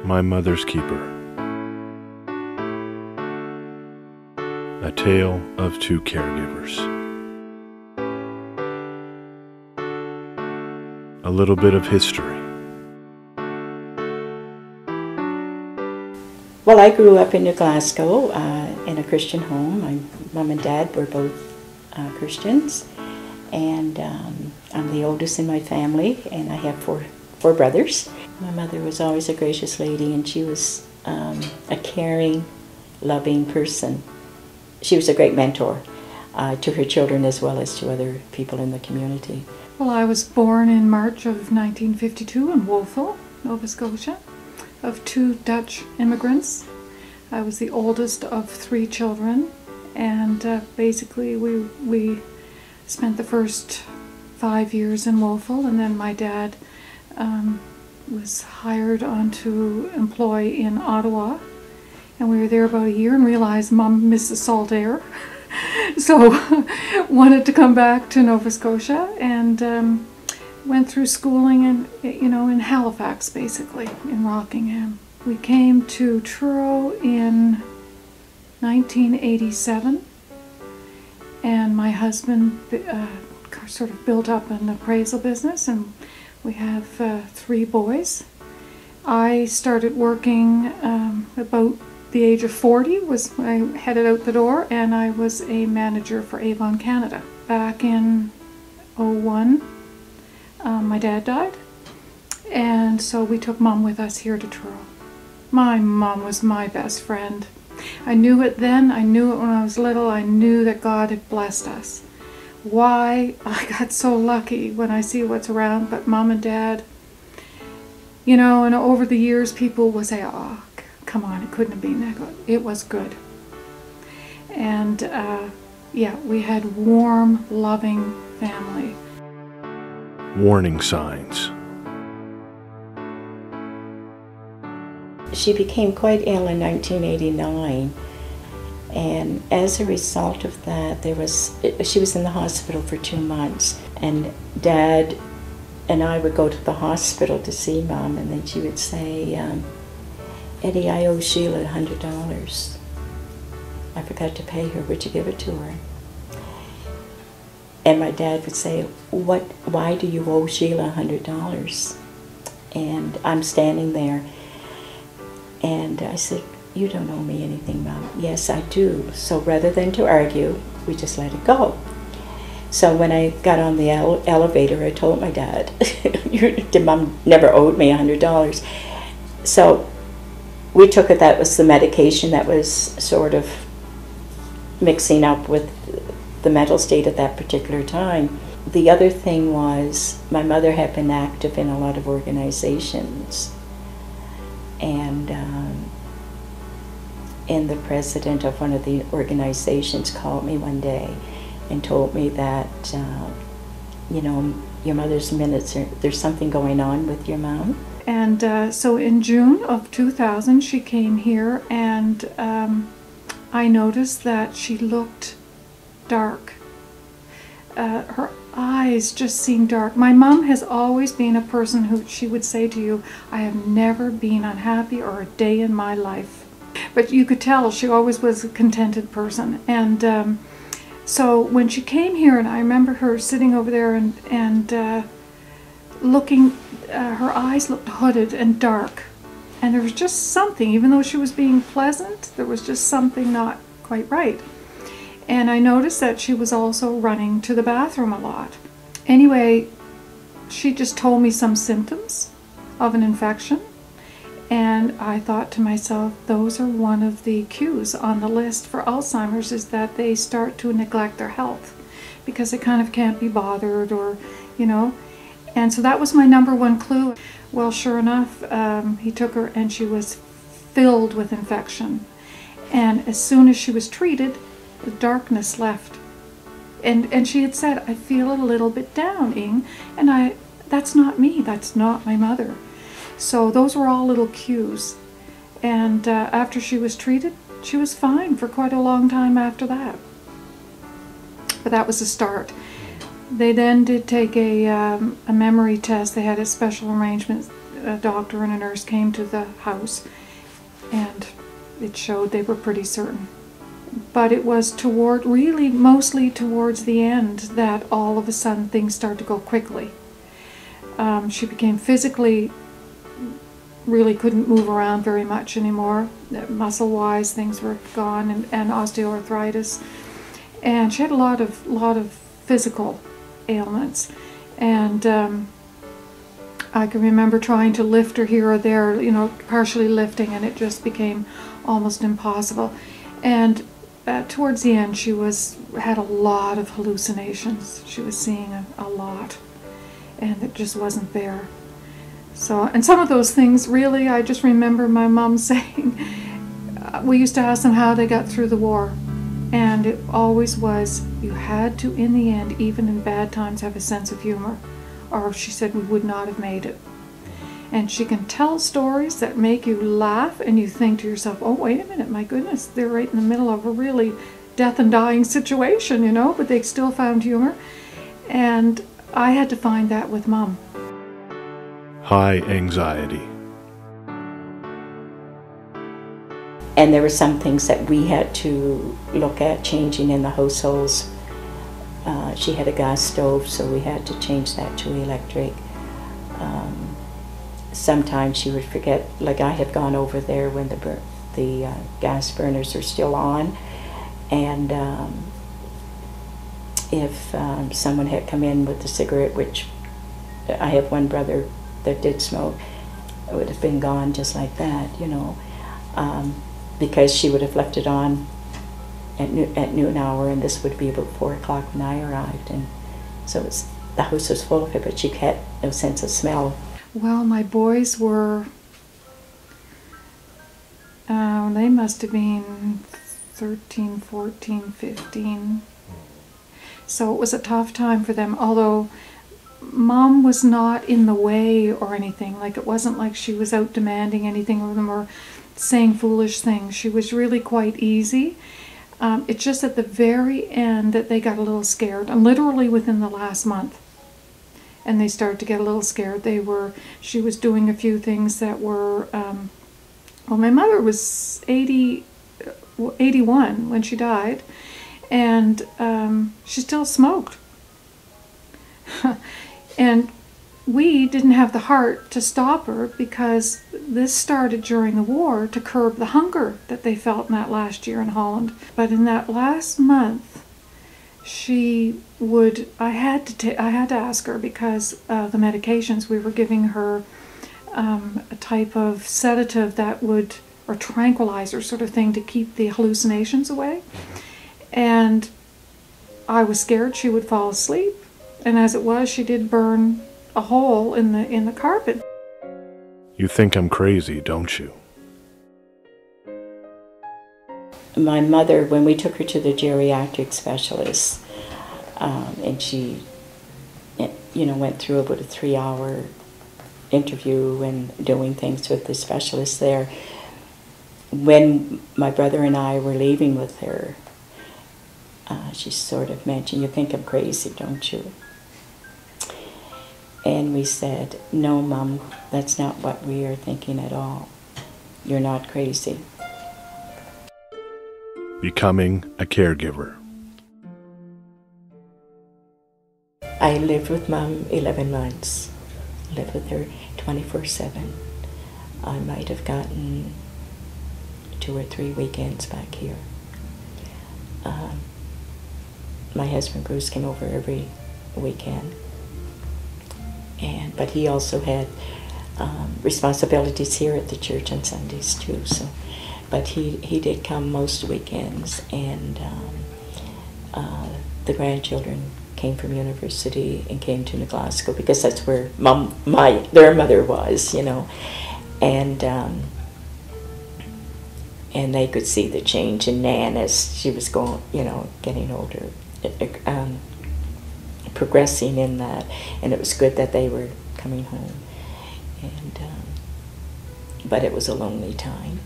My Mother's Keeper. A Tale of Two Caregivers. A little bit of history. Well, I grew up in New Glasgow in a Christian home. My mom and dad were both Christians, and I'm the oldest in my family, and I have four brothers. My mother was always a gracious lady, and she was a caring, loving person. She was a great mentor to her children as well as to other people in the community. Well, I was born in March of 1952 in Wolfville, Nova Scotia, of two Dutch immigrants. I was the oldest of three children, and basically we spent the first 5 years in Wolfville, and then my dad was hired on to employ in Ottawa, and we were there about a year and realized Mom missed the salt air. So wanted to come back to Nova Scotia, and went through schooling in Halifax, basically, in Rockingham. We came to Truro in 1987, and my husband sort of built up an appraisal business, and we have 3 boys. I started working about the age of 40 was when I headed out the door, and I was a manager for A.avi Canada. Back in 2001, my dad died, and so we took Mom with us here to Truro. My mom was my best friend. I knew it then, I knew it when I was little, I knew that God had blessed us. Why? I got so lucky when I see what's around, but Mom and Dad, and over the years people will say, oh, come on, it couldn't have been that good. It was good. And yeah, we had warm, loving family. Warning signs. She became quite ill in 1989, and as a result of that, she was in the hospital for 2 months, and Dad and I would go to the hospital to see Mom, and then she would say, Eddie, I owe Sheila $100. I forgot to pay her. Would you give it to her? And my dad would say, why do you owe Sheila $100? And I'm standing there, and I said, you don't owe me anything, Mom. Yes, I do. So rather than to argue, we just let it go. So when I got on the elevator, I told my dad, your Mom never owed me $100. So we took it that was the medication that was sort of mixing up with the mental state at that particular time. The other thing was my mother had been active in a lot of organizations, and the president of one of the organizations called me one day and told me that, your mother's minutes, there's something going on with your mom. And so in June of 2000, she came here, and I noticed that she looked dark. Her eyes just seemed dark. My mom has always been a person who she would say to you, I have never been unhappy or a day in my life. But you could tell she always was a contented person. And so when she came here, and I remember her sitting over there and looking, her eyes looked hooded and dark, and there was just something, even though she was being pleasant, there was just something not quite right. And I noticed that she was also running to the bathroom a lot. Anyway, she just told me some symptoms of an infection, and I thought to myself, those are one of the cues on the list for Alzheimer's, is that they start to neglect their health because they kind of can't be bothered, or and so that was my #1 clue. Well, sure enough, he took her, and she was filled with infection. And as soon as she was treated, the darkness left. And she had said, I feel a little bit down, Ing. And that's not me, that's not my mother. So those were all little cues. And after she was treated, she was fine for quite a long time after that. But that was the start. They then did take a memory test. They had a special arrangement a doctor and a nurse came to the house, and it showed they were pretty certain. But it was really mostly towards the end that all of a sudden things started to go quickly. She became physically, really couldn't move around very much anymore. Muscle-wise, things were gone, and osteoarthritis. And she had a lot of physical ailments. And I can remember trying to lift her here or there, you know, partially lifting, and it just became almost impossible. And towards the end, she had a lot of hallucinations. She was seeing a lot, and it just wasn't there. So, and some of those things, really, I just remember my mom saying, we used to ask them how they got through the war, and it always was, you had to, in the end, even in bad times, have a sense of humor, or she said we would not have made it. And she can tell stories that make you laugh, and you think to yourself, oh, wait a minute, my goodness, they're right in the middle of a really death and dying situation, you know, but they still found humor. And I had to find that with Mom. High anxiety. And there were some things that we had to look at changing in the households. She had a gas stove, so we had to change that to electric. Sometimes she would forget, like I have gone over there when the gas burners are still on, and if someone had come in with a cigarette, which I have one brother that did smoke, it would have been gone just like that, you know, because she would have left it on at noon hour, and this would be about 4 o'clock when I arrived, and so the house was full of it, but she had no sense of smell. Well, my boys were, they must have been 13, 14, 15. So it was a tough time for them, although Mom was not in the way or anything. Like, it wasn't like she was out demanding anything of them or saying foolish things. She was really quite easy. It's just at the very end that they got a little scared, and literally within the last month. And they started to get a little scared. She was doing a few things that were, well, my mother was 81 when she died, and she still smoked. And we didn't have the heart to stop her, because this started during the war to curb the hunger that they felt in that last year in Holland. But in that last month, I had to ask her, because the medications we were giving her, a type of sedative that would, or tranquilizer sort of thing, to keep the hallucinations away. And I was scared she would fall asleep, and as it was, she did burn a hole in the carpet. You think I'm crazy, don't you? My mother, when we took her to the geriatric specialist, and she, you know, went through about a 3-hour interview and doing things with the specialist there, when my brother and I were leaving with her, she sort of mentioned, you think I'm crazy, don't you? And we said, no, Mom, that's not what we are thinking at all. You're not crazy. Becoming a caregiver. I lived with Mom 11 months. Lived with her 24/7. I might have gotten 2 or 3 weekends back here. My husband Bruce came over every weekend, but he also had responsibilities here at the church on Sundays too. So, but he did come most weekends, and the grandchildren came from university and came to New Glasgow, because that's where their mother was, you know, and they could see the change in Nan as she was going, you know, getting older, progressing in that, and it was good that they were coming home, and but it was a lonely time.